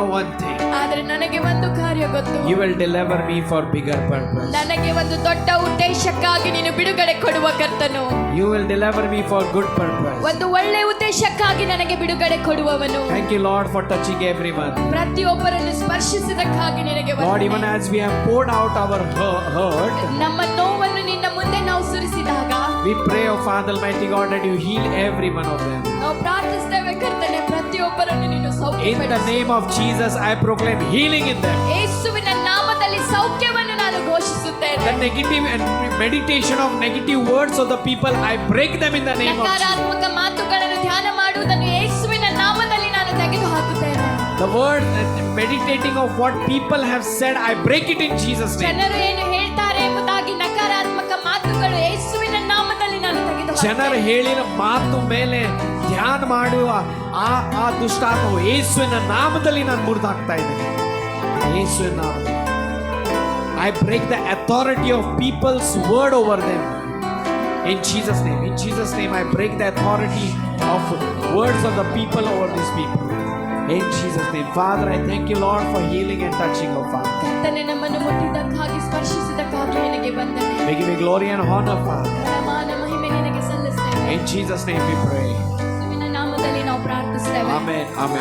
know one thing. ಆದರೆ ನನಗೆ ಒಂದು ಕಾರ್ಯ ಗೊತ್ತು. You will deliver me for bigger purpose. ನನಗೆ ಒಂದು ದೊಡ್ಡ ಉದ್ದೇಶಕ್ಕಾಗಿ ನೀನು ಬಿಡುಗಡೆ ಕೊಡುವ ಕರ್ತನು. You will deliver me for good purpose. ಒಂದು ಒಳ್ಳೆ ಉದ್ದೇಶಕ್ಕಾಗಿ ನನಗೆ ಬಿಡುಗಡೆ ಕೊಡುವವನು. Thank you, Lord, for touching everyone. ಪ್ರತಿಯೊಬ್ಬರನ್ನು ಸ್ಪರ್ಶಿಸಿದಕ್ಕಾಗಿ ನಿನಗೆ Lord, even ವಂದನೆ. as we have poured out our hurt, ನಮ್ಮ ನೋವನ್ನು ನಿನ್ನ ಮುಂದೆ ನಾವು ಸುರಿಸಿದಾಗ we pray, oh Father Almighty God, that you heal every one of them. ನಾವು ಪ್ರಾರ್ಥಿಸ್ತೇವೆ ಕರ್ತನೆ, ಪ್ರತಿಯೊಬ್ಬರನ್ನು ನೀನು In the ಸೌಖ್ಯಪಡಿಸು. name of Jesus, I proclaim healing in them. ಯೇಸುವಿನ ನಾಮದಲ್ಲಿ ಸೌಖ್ಯವನ್ನು ನಾನು ಘೋಷಿಸುತ್ತೇನೆ. The negative and meditation of negative words of the people, I break them in the name of Jesus. ನಕಾರಾತ್ಮಕ ಮಾತುಗಳನ್ನು ಧ್ಯಾನ ಮಾಡುವುದನ್ನು ಯೇಸುವಿನ ನಾಮದಲ್ಲಿ ನಾನು ತೆಗೆದುಹಾಕುತ್ತೇನೆ. The word meditating of what people have said, I break it in Jesus' name. ಜನರು ಏನು ಹೇಳ್ತಾರೆ ಎಂಬುದಾಗಿ ನಕಾರಾತ್ಮಕ ಮಾತುಗಳು ಯೇಸುವಿನ ನಾಮದಲ್ಲಿ ನಾನು ಜನರು ತೆಗೆದುಹಾಕುತ್ತೇನೆ. ಹೇಳಿದ ಮಾತು ಮೇಲೆ ಧ್ಯಾನ ಮಾಡುವ ಆ ದುಷ್ಟಾತ್ಮವು ಯೇಸುವಿನ ನಾಮದಲ್ಲಿ ನಾನು ಮುರಿದಾಕ್ತಾ ಇದ್ದೇನೆ. ಯೇಸುವಿನ ನಾಮದಲ್ಲಿ I break the authority of people's word over them. In Jesus' name. In Jesus' name, I break the authority of words of the people over these people. In Jesus' name. Father, I thank you, Lord, for healing and touching, oh Father. ಕರ್ತನೆ, ನಮ್ಮನ್ನು ಮುಟ್ಟಿದ್ದಕ್ಕಾಗಿ ಸ್ಪರ್ಶಿಸಿದ್ದಕ್ಕಾಗಿ ನಿನಗೆ ವಂದನೆ. We give you glory and honor, Father. ಮಾನ ಮಹಿಮೆ ನಿನಗೆ ಸಲ್ಲಿಸ್ತೇವೆ. In Jesus' name we pray. ಯೇಸುವಿನ ನಾಮದಲ್ಲಿ ನಾವು ಪ್ರಾರ್ಥಿಸ್ತೇವೆ. Amen. Amen.